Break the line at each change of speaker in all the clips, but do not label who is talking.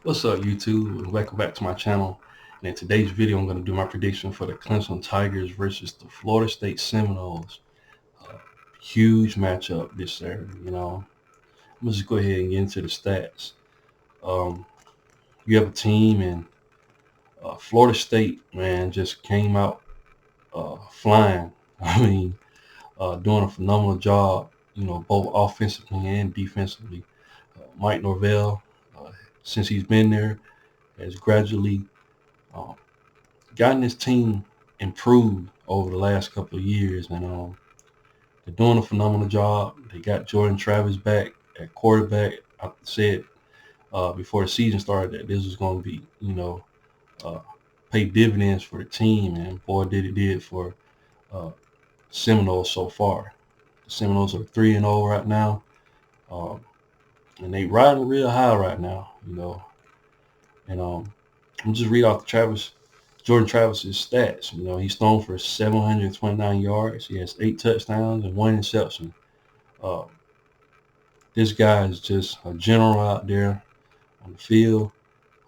What's up, YouTube? And welcome back to my channel. And in today's video, I'm going to do my prediction for the Clemson Tigers versus the Florida State Seminoles. Uh, Huge matchup this Saturday. I'm going to just go ahead and get into the stats. Um, you have a team in Florida State, man, just came out flying. I mean, doing a phenomenal job, both offensively and defensively. Mike Norvell, since he's been there, has gradually uh, gotten this team improved over the last couple of years, and they're doing a phenomenal job. They got Jordan Travis back at quarterback. I said before the season started that this was going to be, uh, pay dividends for the team, and boy, did it did for uh, Seminoles so far. The Seminoles are 3-0 right now, um, and they riding real high right now, And I'm just read off Jordan Travis's stats. He's thrown for 729 yards. He has 8 touchdowns and 1 interception. Uh, this guy is just a general out there on the field.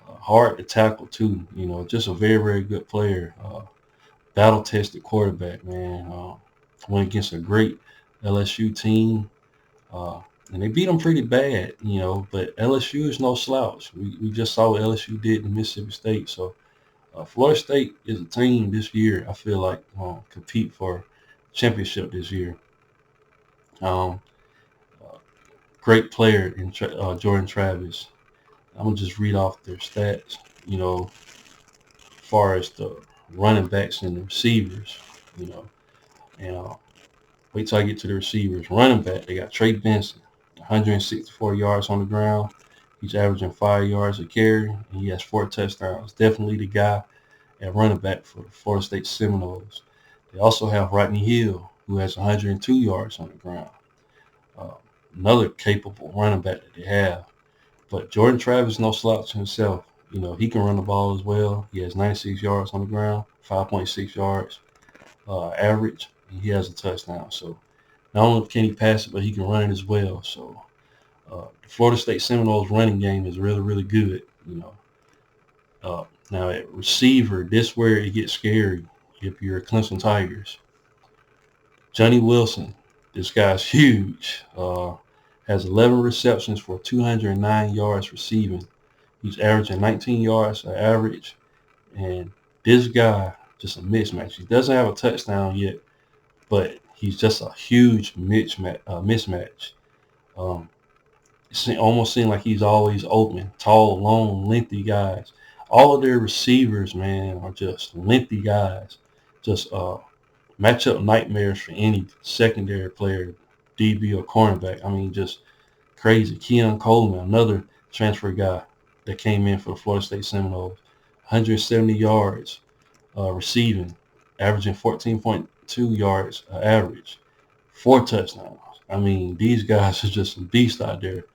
Hard to tackle too. Just a very, very good player. Battle-tested quarterback, man. Went against a great LSU team. And they beat them pretty bad, but LSU is no slouch. We just saw what LSU did to Mississippi State. So Florida State is a team this year, I feel like, compete for championship this year. Um, uh, Great player in Jordan Travis. I'm going to just read off their stats, as far as the running backs and the receivers, you know. And wait till I get to the receivers. Running back, they got Trey Benson, 164 yards on the ground. He's averaging 5 yards a carry, and he has 4 touchdowns. Definitely the guy at running back for the Florida State Seminoles. They also have Rodney Hill, who has 102 yards on the ground. Uh, Another capable running back that they have. But Jordan Travis, no slouch himself. He can run the ball as well. He has 96 yards on the ground, 5.6 yards average, and he has a touchdown. So not only can he pass it, but he can run it as well. So the Florida State Seminoles running game is really, really good. Now at receiver, this where it gets scary if you're a Clemson Tigers. Johnny Wilson, this guy's huge. Has 11 receptions for 209 yards receiving. He's averaging 19 yards an average. And this guy, just a mismatch. He doesn't have a touchdown yet, but he's just a huge mismatch. Um, it almost seems like he's always open. Tall, long, lengthy guys. All of their receivers, man, are just lengthy guys. Just matchup nightmares for any secondary player, DB or cornerback. I mean, just crazy. Keon Coleman, another transfer guy that came in for the Florida State Seminoles, 170 yards receiving, averaging 14.2 yards average, 4 touchdowns. I mean, these guys are just a beast out there.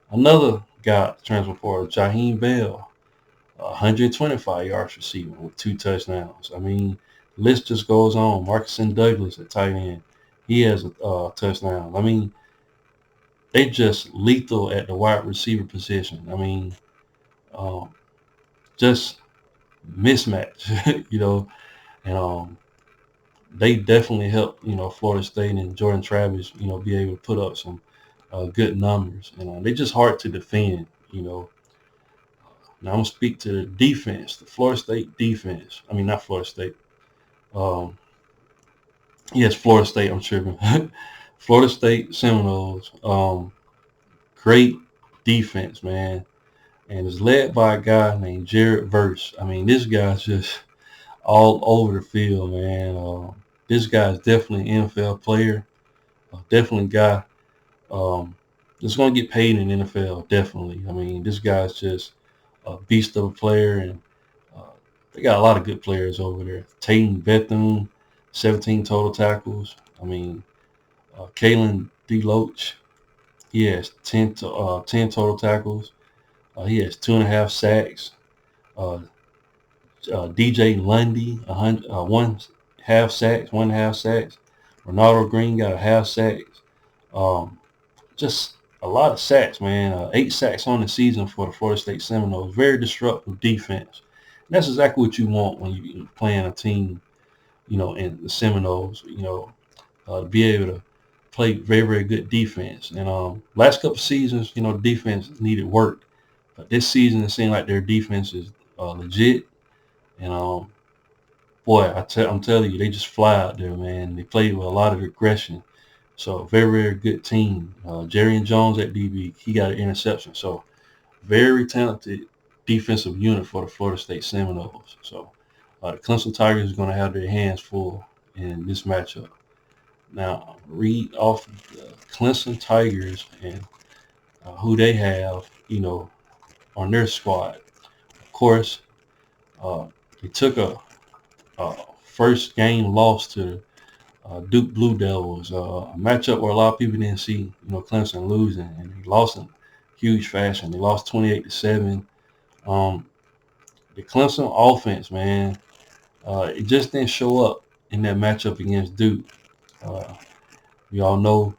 Another guy, transfer portal, Jaheim Bell, 125 yards receiving with 2 touchdowns. I mean, the list just goes on. Marcus Douglas at tight end, he has a touchdown. I mean, they just lethal at the wide receiver position. I mean, um, just mismatch, and they definitely help, Florida State and Jordan Travis, be able to put up some good numbers. And they're just hard to defend. Now I'm going to speak to the defense, the Florida State defense. I mean, not Florida State. Um, yes, Florida State, I'm tripping. Florida State Seminoles, great defense, man. And it's led by a guy named Jared Verse. I mean, this guy's just all over the field, man. This guy's definitely an NFL player. Definitely a guy that's going to get paid in the NFL, definitely. I mean, this guy's just a beast of a player, and uh, they got a lot of good players over there. Tatum Bethune, 17 total tackles. I mean, Kalen DeLoach, he has 10 total tackles. He has 2.5 sacks. Uh, DJ Lundy, 1.5 sacks, 1.5 sacks. Ronaldo Green got a half sack. Um, just a lot of sacks, man. 8 sacks on the season for the Florida State Seminoles. Very disruptive defense. And that's exactly what you want when you're playing a team, in the Seminoles. To be able to play very, very good defense. And last couple of seasons, defense needed work. But this season, it seemed like their defense is legit. And boy, I'm telling you, they just fly out there, man. They play with a lot of aggression. So very, very good team. Jerry and Jones at DB, he got an interception. So very talented defensive unit for the Florida State Seminoles. So the Clemson Tigers are going to have their hands full in this matchup. Now, read off the Clemson Tigers and who they have, on their squad. Of course, they took a first game loss to Duke Blue Devils, a matchup where a lot of people didn't see, Clemson losing, and they lost in huge fashion. They lost 28-7. Um, the Clemson offense, man, it just didn't show up in that matchup against Duke. Uh, we all know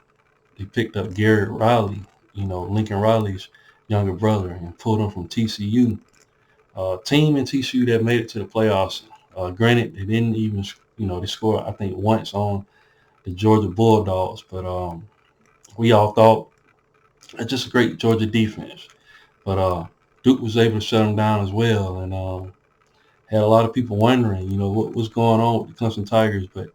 they picked up Garrett Riley, Lincoln Riley's younger brother, and pulled him from TCU. Team in TCU that made it to the playoffs. Granted, they didn't even, they scored, I think, once on the Georgia Bulldogs, but we all thought it's just a great Georgia defense. But Duke was able to shut them down as well, and had a lot of people wondering, what was going on with the Clemson Tigers. But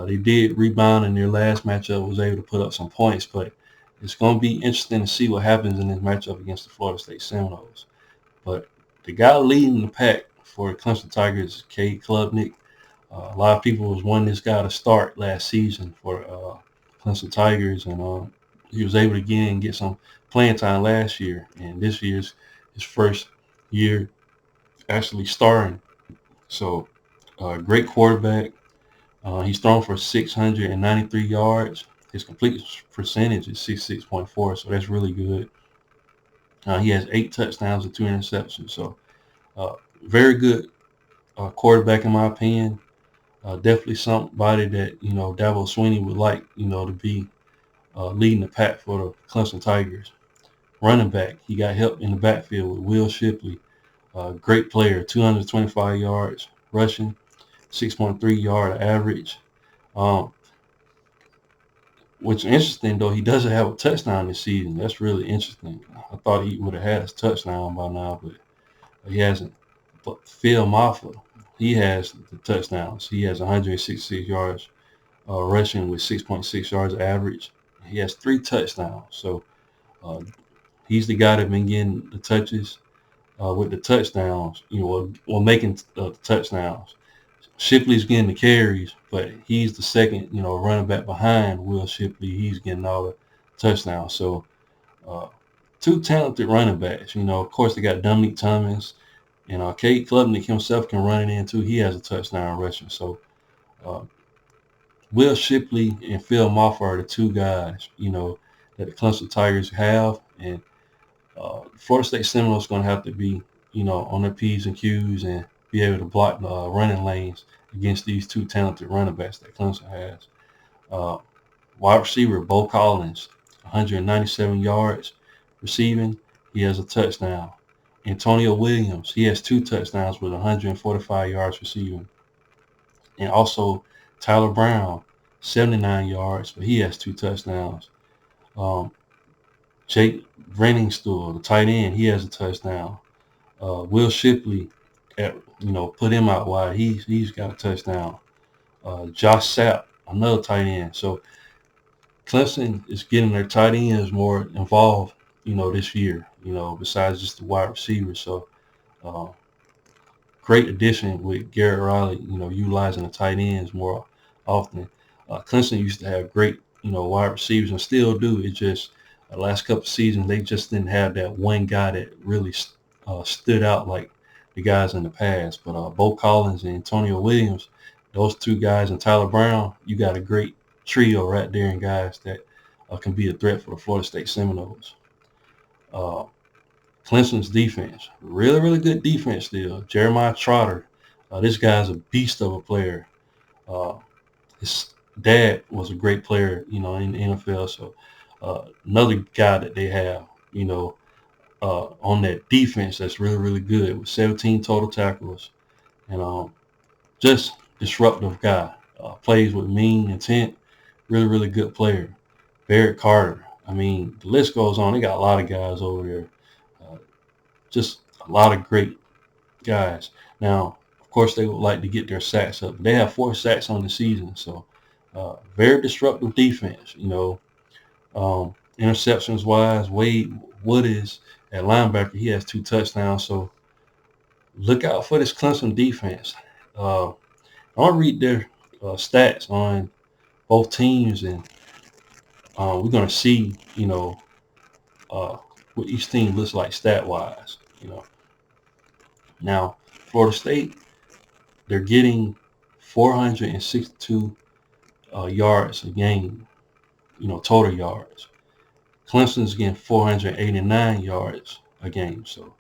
they did rebound in their last matchup, was able to put up some points. But it's going to be interesting to see what happens in this matchup against the Florida State Seminoles. But the guy leading the pack for the Clemson Tigers is Cade Klubnik. A lot of people was wanting this guy to start last season for Clemson Tigers, and he was able to get some playing time last year, and this year's his first year actually starting. So, great quarterback. He's thrown for 693 yards. His complete percentage is 66.4, so that's really good. He has 8 touchdowns and 2 interceptions. So, very good quarterback in my opinion. Definitely somebody that, Dabo Swinney would like, to be leading the pack for the Clemson Tigers. Running back, he got help in the backfield with Will Shipley. Great player, 225 yards rushing, 6.3 yard average. Which is interesting, though, he doesn't have a touchdown this season. That's really interesting. I thought he would have had his touchdown by now, but he hasn't. But Phil Maffa, he has the touchdowns. He has 166 yards rushing with 6.6 yards average. He has 3 touchdowns. So he's the guy that's been getting the touches with the touchdowns, making the touchdowns. Shipley's getting the carries, but he's the second, running back behind Will Shipley. He's getting all the touchdowns. So 2 talented running backs. Of course, they got Dominique Thomas, and Cade Klubnik himself can run it in too. He has a touchdown rushing. So Will Shipley and Phil Maffa are the 2 guys, that the Clemson Tigers have. And Florida State Seminoles going to have to be, on their P's and Q's and be able to block the running lanes against these 2 talented running backs that Clemson has. Wide receiver, Bo Collins, 197 yards receiving. He has a touchdown. Antonio Williams, he has 2 touchdowns with 145 yards receiving. And also Tyler Brown, 79 yards, but he has 2 touchdowns. Jake Brenningstool, the tight end, he has a touchdown. Will Shipley, put him out wide. He's got a touchdown. Josh Sapp, another tight end. So Clemson is getting their tight ends more involved, this year, besides just the wide receivers. So great addition with Garrett Riley, utilizing the tight ends more often. Clemson used to have great, wide receivers and still do. It just the last couple of seasons, they just didn't have that one guy that really stood out like the guys in the past. But Bo Collins and Antonio Williams, those 2 guys, and Tyler Brown, you got a great trio right there, and guys that can be a threat for the Florida State Seminoles. Clemson's defense, really, really good defense still. Jeremiah Trotter, this guy's a beast of a player. His dad was a great player, in the NFL. So Another guy that they have, on that defense that's really, really good with 17 total tackles and just disruptive guy. Plays with mean intent. Really, really good player. Barrett Carter. I mean, the list goes on. They got a lot of guys over there. Uh, just a lot of great guys. Now, of course, they would like to get their sacks up. They have 4 sacks on the season, so very disruptive defense. Interceptions wise, Wade Wood is at linebacker. He has 2 touchdowns. So look out for this Clemson defense. I'll read their stats on both teams, and we're going to see, uh, what each team looks like stat wise. Now Florida State, they're getting 462 yards a game, total yards. Clemson's getting 489 yards a game. So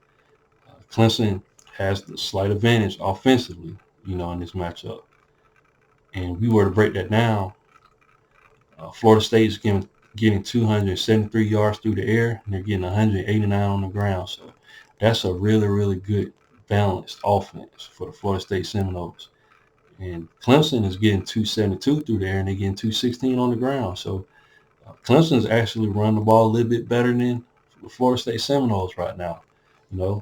Clemson has the slight advantage offensively, in this matchup. And we were to break that down, Florida State is getting 273 yards through the air, and they're getting 189 on the ground. So that's a really, really good balanced offense for the Florida State Seminoles. And Clemson is getting 272 through the air, and they're getting 216 on the ground. So Clemson's actually running the ball a little bit better than the Florida State Seminoles right now,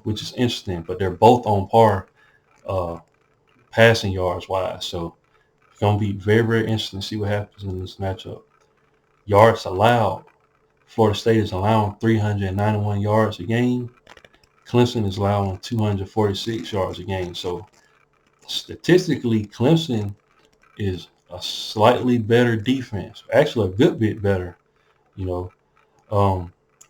which is interesting. But they're both on par passing yards wise. So it's going to be very, very interesting to see what happens in this matchup. Yards allowed. Florida State is allowing 391 yards a game. Clemson is allowing 246 yards a game. So statistically, Clemson is a slightly better defense, actually a good bit better.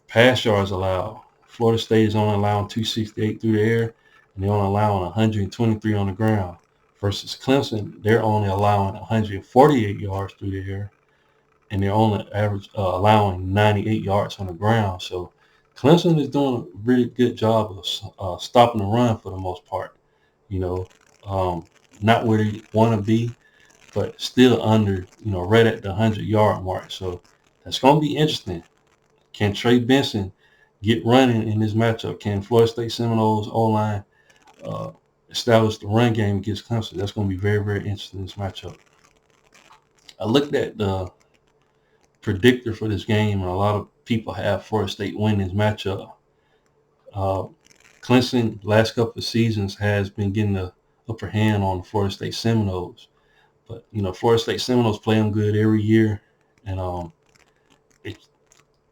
Pass yards allowed. Florida State is only allowing 268 through the air, and they're only allowing 123 on the ground. Versus Clemson, they're only allowing 148 yards through the air, and they're only allowing 98 yards on the ground. So Clemson is doing a really good job of stopping the run for the most part. Not where they want to be, but still under, right at the 100-yard mark. So that's going to be interesting. Can Trey Benson get running in this matchup? Can Florida State Seminoles O-line establish the run game against Clemson? That's going to be very, very interesting in this matchup. I looked at the predictor for this game, and a lot of people have Florida State win this matchup. Clemson, last couple of seasons, has been getting the upper hand on the Florida State Seminoles. But, Florida State Seminoles play them good every year. And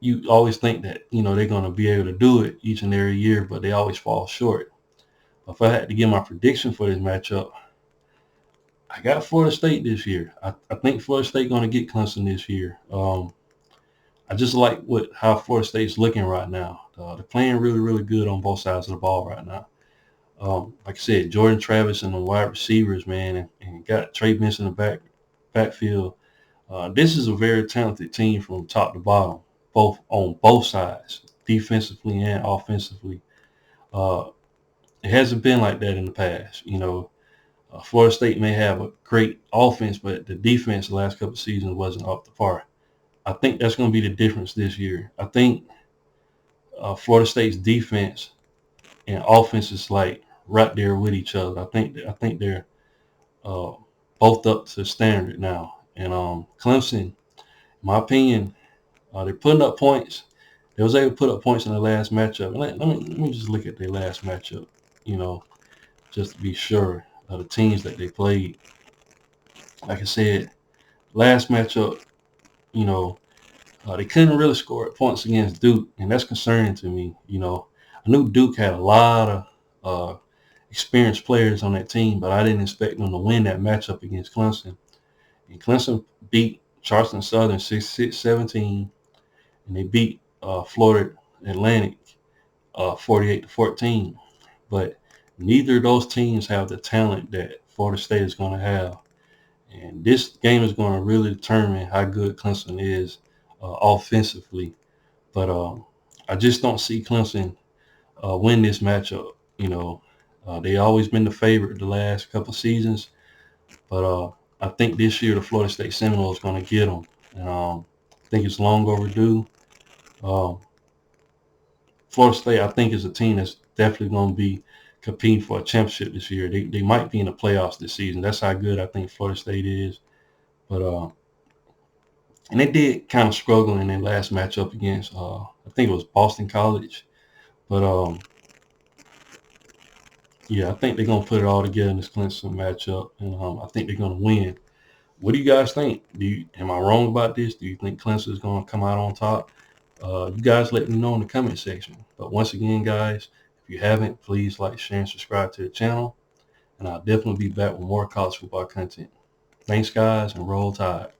you always think that, they're going to be able to do it each and every year, but they always fall short. But if I had to give my prediction for this matchup, I got Florida State this year. I think Florida State going to get Clemson this year. I just like how Florida State's looking right now. They're playing really, really good on both sides of the ball right now. Like I said, Jordan Travis and the wide receivers, man, and got Trey Benson in the backfield. This is a very talented team from top to bottom, on both sides, defensively and offensively. It hasn't been like that in the past. Florida State may have a great offense, but the defense the last couple of seasons wasn't up to par. I think that's going to be the difference this year. I think Florida State's defense and offense is like right there with each other. I think they're both up to standard now. And Clemson, in my opinion, they're putting up points. They was able to put up points in the last matchup. Let me just look at their last matchup, just to be sure of the teams that they played. Like I said, last matchup, they couldn't really score points against Duke, and that's concerning to me. I knew Duke had a lot of experienced players on that team, but I didn't expect them to win that matchup against Clemson. And Clemson beat Charleston Southern 66-17, and they beat Florida Atlantic 48-14. But neither of those teams have the talent that Florida State is going to have. And this game is going to really determine how good Clemson is offensively. But I just don't see Clemson win this matchup. They always been the favorite the last couple of seasons. But I think this year the Florida State Seminoles is going to get them. And I think it's long overdue. Um, Florida State, I think, is a team that's definitely going to be competing for a championship this year. They might be in the playoffs this season. That's how good I think Florida State is. But and they did kind of struggle in their last matchup against I think it was Boston College. But yeah, I think they're gonna put it all together in this Clemson matchup, and I think they're gonna win. What do you guys think? Am I wrong about this? Do you think Clemson is gonna come out on top? You guys let me know in the comment section. But once again, guys, if you haven't, please like, share, and subscribe to the channel. And I'll definitely be back with more college football content. Thanks, guys, and roll tide.